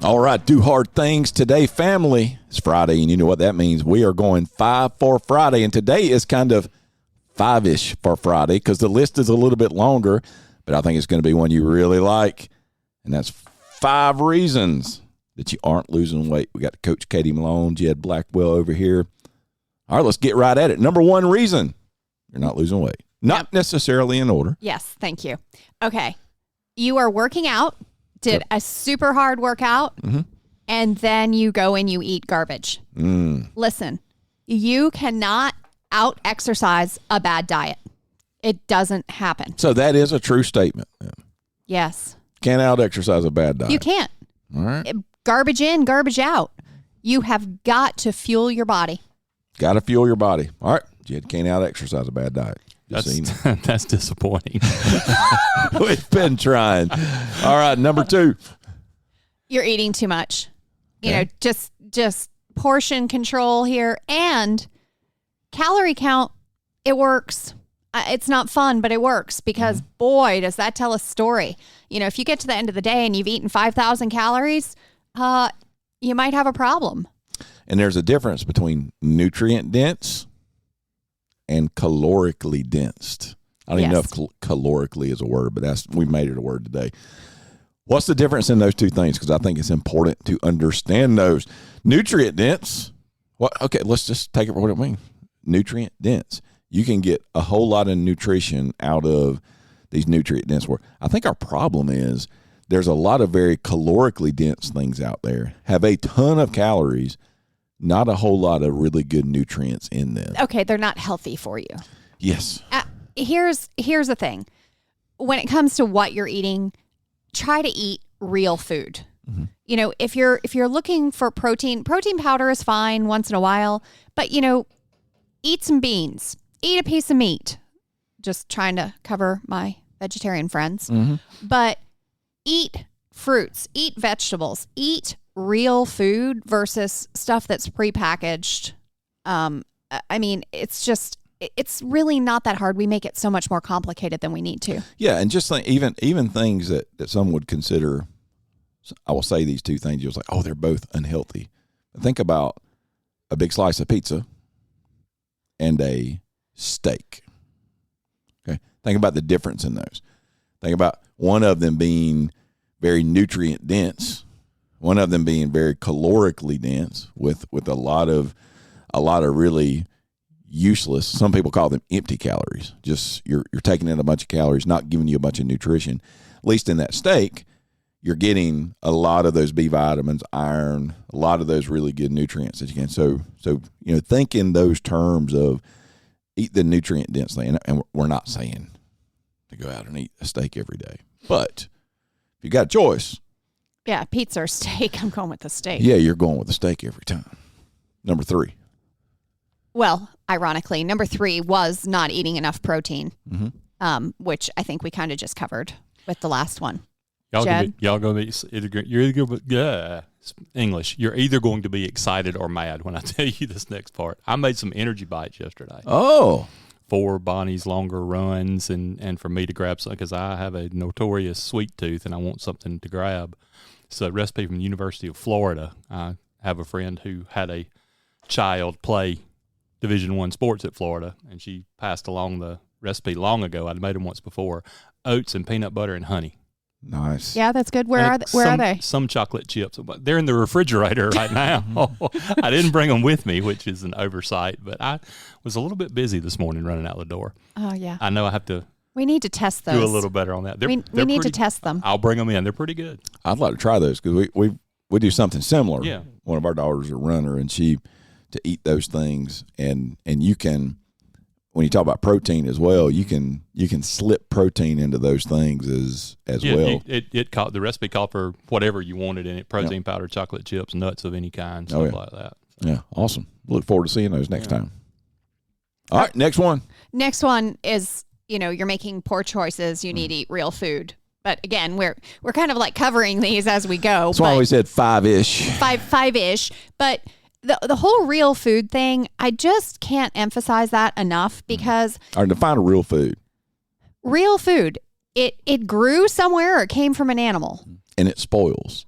All right, do hard things today, family. It's Friday, and you know what that means. We are going 5 for Friday, and today is kind of 5-ish for Friday because the list is a little bit longer, but I think it's going to be one you really like, and that's 5 reasons that you aren't losing weight. We got Coach Katie Malone, Jed Blackwell over here. All right, let's get right at it. Number 1 reason you're not losing weight. Not necessarily in order. Yes, thank you. Okay, you are working out. Did a super hard workout, and then you go and you eat garbage. Listen, you cannot out-exercise a bad diet. It doesn't happen. So that is a true statement. Yes. Can't out-exercise a bad diet. You can't. All right. Garbage in, garbage out. You have got to fuel your body. Got to fuel your body. All right. Jed can't out-exercise a bad diet. That's disappointing. We've been trying. All right, number 2. You're eating too much. You know, just portion control here and calorie count. It works. It's not fun, but it works because boy, does that tell a story. You know, if you get to the end of the day and you've eaten 5,000 calories, you might have a problem. And there's a difference between nutrient dense and calorically dense. I don't even know if calorically is a word, but we made it a word today. What's the difference in those two things? Because I think it's important to understand those. Nutrient dense, okay, let's just take it for what it means. Nutrient dense. You can get a whole lot of nutrition out of these nutrient dense words. I think our problem is there's a lot of very calorically dense things out there, have a ton of calories, not a whole lot of really good nutrients in them. Okay, they're not healthy for you. Yes. Here's the thing. When it comes to what you're eating, try to eat real food. You know, if you're looking for protein powder is fine once in a while, but you know, eat some beans, eat a piece of meat. Just trying to cover my vegetarian friends. But eat fruits, eat vegetables, eat real food versus stuff that's prepackaged. I mean, it's really not that hard. We make it so much more complicated than we need to. Yeah, and just like even things that some would consider, I will say these 2 things, you'll say, oh, they're both unhealthy. Think about a big slice of pizza and a steak. Okay, think about the difference in those. Think about one of them being very nutrient dense, one of them being very calorically dense with a lot of really useless, some people call them empty calories. Just you're taking in a bunch of calories, not giving you a bunch of nutrition. At least in that steak, you're getting a lot of those B vitamins, iron, a lot of those really good nutrients that you can. So you know, think in those terms of eat the nutrient dense thing. And we're not saying to go out and eat a steak every day, but if you got a choice. Yeah, pizza or steak. I'm going with the steak. Yeah, you're going with the steak every time. Number 3. Well, ironically, number 3 was not eating enough protein, which I think we kind of just covered with the last one. You're either going to be excited or mad when I tell you this next part. I made some energy bites yesterday. Oh. For Bonnie's longer runs and for me to grab something because I have a notorious sweet tooth and I want something to grab. It's a recipe from the University of Florida. I have a friend who had a child play Division I sports at Florida, and she passed along the recipe long ago. I'd made them once before. Oats and peanut butter and honey. Nice. Yeah, that's good. Where are they? Some chocolate chips. They're in the refrigerator right now. I didn't bring them with me, which is an oversight, but I was a little bit busy this morning running out the door. Oh, yeah. I know I have to We need to test those. do a little better on that. We need to test them. I'll bring them in. They're pretty good. I'd like to try those because we do something similar. Yeah. One of our daughters is a runner, and she to eat those things, and you can, when you talk about protein as well, you can slip protein into those things as well. The recipe called for whatever you wanted in it: protein powder, chocolate chips, nuts of any kind, stuff like that. So. Yeah, awesome. Look forward to seeing those next time. All right, next one. Next one is, you know, you're making poor choices. You need to eat real food. But again, we're kind of like covering these as we go. That's why we said 5-ish. Five-ish. But the whole real food thing, I just can't emphasize that enough because All right, define a real food. Real food, it grew somewhere or it came from an animal. And it spoils.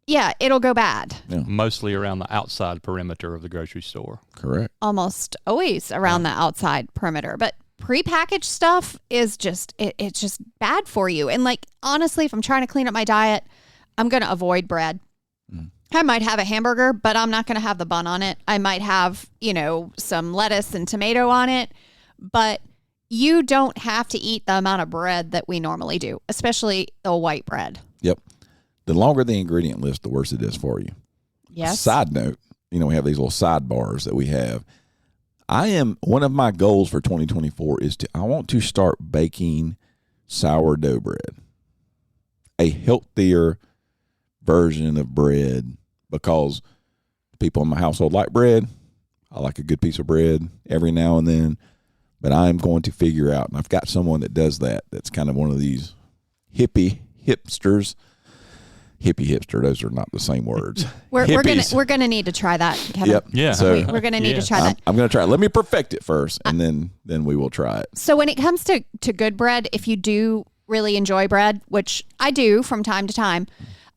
yeah, it'll go bad. Mostly around the outside perimeter of the grocery store. Correct. Almost always around the outside perimeter. But prepackaged stuff is just, it's just bad for you. And like, honestly, if I'm trying to clean up my diet, I'm going to avoid bread. I might have a hamburger, but I'm not going to have the bun on it. I might have, some lettuce and tomato on it, but you don't have to eat the amount of bread that we normally do, especially the white bread. Yep. The longer the ingredient list, the worse it is for you. Yes. Side note, we have these little sidebars that we have. One of my goals for 2024 is I want to start baking sourdough bread, a healthier version of bread, because people in my household like bread. I like a good piece of bread every now and then, but I'm going to figure out, and I've got someone that does that. That's kind of one of these hippie hipster, those are not the same words. We're gonna need to try that, Kevin. Yep. Yeah. So we're gonna need to try that. I'm gonna try it. Let me perfect it first, and then we will try it. So when it comes to good bread, if you do really enjoy bread, which I do from time to time,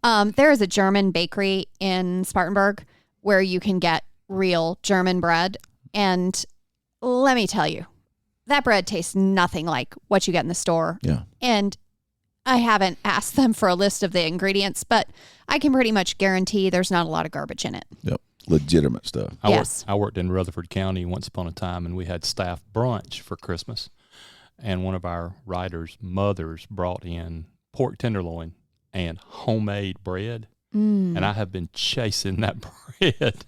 there is a German bakery in Spartanburg where you can get real German bread, and let me tell you, that bread tastes nothing like what you get in the store. Yeah. And I haven't asked them for a list of the ingredients, but I can pretty much guarantee there's not a lot of garbage in it. Yep. Legitimate stuff. I worked in Rutherford County once upon a time, and we had staff brunch for Christmas. And one of our writers' mothers brought in pork tenderloin and homemade bread. And I have been chasing that bread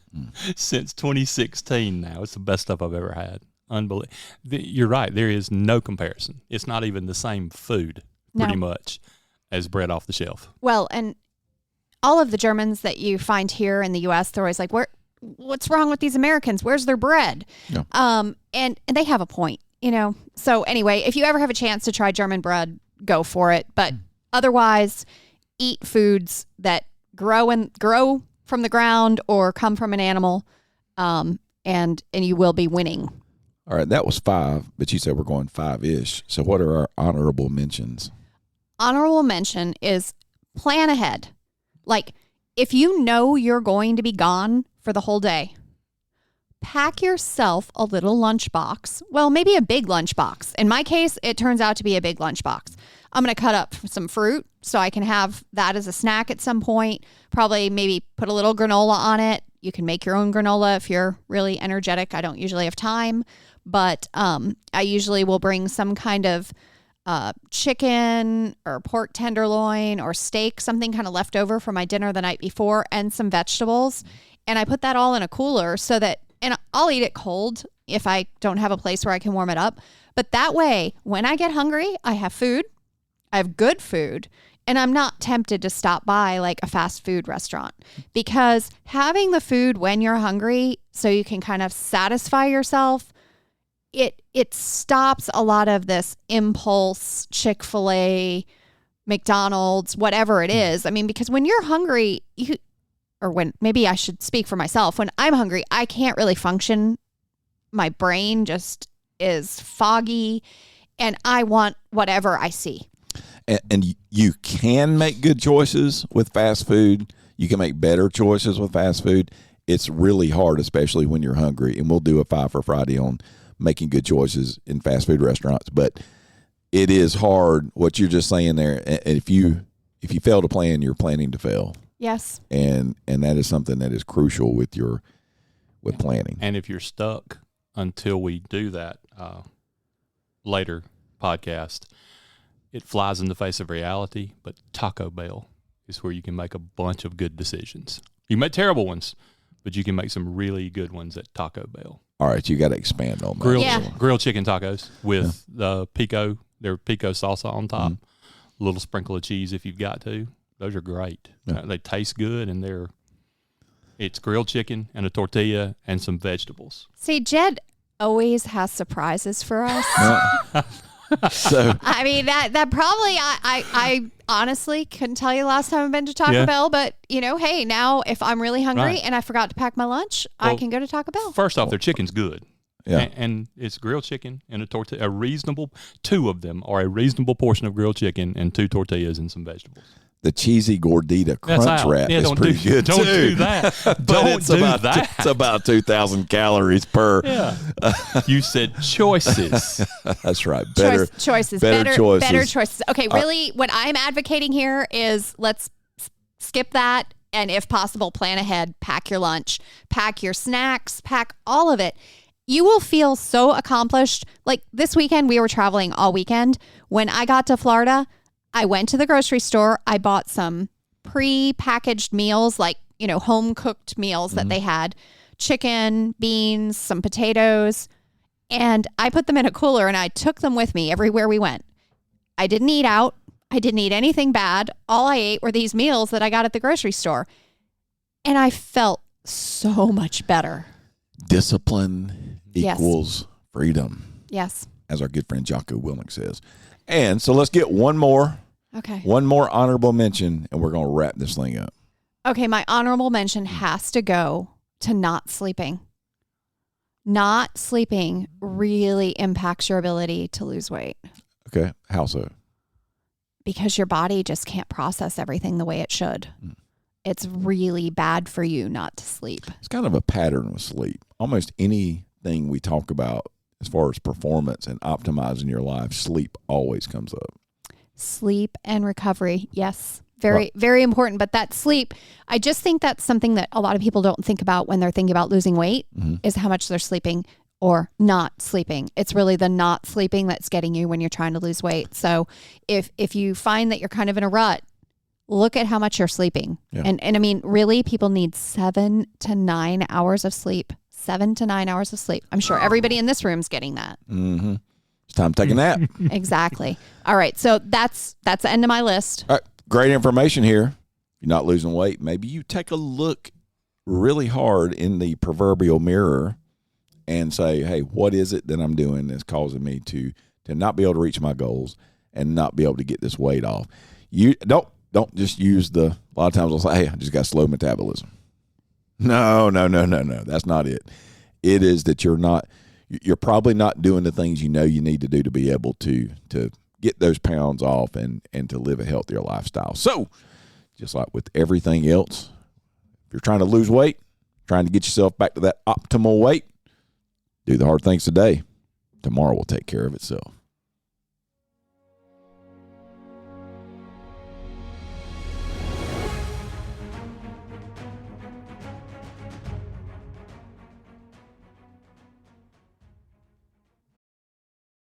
since 2016 now. It's the best stuff I've ever had. Unbelievable. You're right. There is no comparison. It's not even the same food, pretty much, as bread off the shelf. Well, and all of the Germans that you find here in the U.S., they're always like, what's wrong with these Americans? Where's their bread? Yeah. And they have a point, So anyway, if you ever have a chance to try German bread, go for it. But otherwise, eat foods that grow from the ground or come from an animal, and you will be winning. All right, that was 5, but you said we're going 5-ish. So what are our honorable mentions? Honorable mention is plan ahead. Like, if you know you're going to be gone for the whole day, pack yourself a little lunchbox. Well, maybe a big lunchbox. In my case, it turns out to be a big lunchbox. I'm going to cut up some fruit so I can have that as a snack at some point. Probably maybe put a little granola on it. You can make your own granola if you're really energetic. I don't usually have time, but I usually will bring some kind of chicken or pork tenderloin or steak, something kind of left over from my dinner the night before, and some vegetables. And I put that all in a cooler and I'll eat it cold if I don't have a place where I can warm it up. But that way, when I get hungry, I have food. I have good food, and I'm not tempted to stop by like a fast food restaurant, because having the food when you're hungry so you can kind of satisfy yourself, it stops a lot of this impulse, Chick-fil-A, McDonald's, whatever it is. I mean, because when you're hungry, maybe I should speak for myself. When I'm hungry, I can't really function. My brain just is foggy, and I want whatever I see. And you can make good choices with fast food. You can make better choices with fast food. It's really hard, especially when you're hungry. And we'll do a 5 for Friday on making good choices in fast food restaurants. But it is hard, what you're just saying there. And if you fail to plan, you're planning to fail. Yes. And that is something that is crucial with planning. And if you're stuck until we do that later podcast, it flies in the face of reality, but Taco Bell is where you can make a bunch of good decisions. You make terrible ones, but you can make some really good ones at Taco Bell. All right, you got to expand on that. Grilled chicken tacos with their pico salsa on top, a little sprinkle of cheese if you've got to. Those are great. Yeah. They taste good, and it's grilled chicken and a tortilla and some vegetables. See, Jed always has surprises for us. So I mean, that probably, I honestly couldn't tell you last time I've been to Taco Bell, but hey, now if I'm really hungry and I forgot to pack my lunch, I can go to Taco Bell. First off, their chicken's good. Yeah. And it's grilled chicken and a tortilla, two of them are a reasonable portion of grilled chicken and 2 tortillas and some vegetables. the cheesy gordita crunch out. wrap Yeah, is don't pretty good don't too. do that. But Don't it's do about that. it's about 2,000 calories per. Yeah. You said choices. That's right. Better choices. better choices. Better choices. Okay, really, what I'm advocating here is let's skip that. And if possible, plan ahead, pack your lunch, pack your snacks, pack all of it. You will feel so accomplished. Like this weekend, we were traveling all weekend. When I got to Florida, I went to the grocery store. I bought some pre-packaged meals, like, home cooked meals that they had, chicken, beans, some potatoes. And I put them in a cooler and I took them with me everywhere we went. I didn't eat out. I didn't eat anything bad. All I ate were these meals that I got at the grocery store. And I felt so much better. Discipline equals freedom, Yes. as our good friend Jocko Willink says. And so let's get one more honorable mention, and we're going to wrap this thing up. Okay, my honorable mention has to go to not sleeping. Not sleeping really impacts your ability to lose weight. Okay, how so? Because your body just can't process everything the way it should. It's really bad for you not to sleep. It's kind of a pattern with sleep. Almost anything we talk about as far as performance and optimizing your life, sleep always comes up. Sleep and recovery, yes. Very important. But that sleep, I just think that's something that a lot of people don't think about when they're thinking about losing weight, is how much they're sleeping or not sleeping. It's really the not sleeping that's getting you when you're trying to lose weight. So if you find that you're kind of in a rut, look at how much you're sleeping. Yeah. And I mean, really, people need 7 to 9 hours of sleep. 7 to 9 hours of sleep. I'm sure everybody in this room is getting that. Mm-hmm. It's time to take a nap. Exactly. All right. So that's the end of my list. All right. Great information here. You're not losing weight. Maybe you take a look really hard in the proverbial mirror and say, hey, what is it that I'm doing that's causing me to not be able to reach my goals and not be able to get this weight off? You don't just use a lot of times I'll say, hey, I just got slow metabolism. No. That's not it. It is that you're probably not doing the things you need to do to be able to get those pounds off and to live a healthier lifestyle. So just like with everything else, if you're trying to lose weight, trying to get yourself back to that optimal weight, do the hard things today. Tomorrow will take care of itself.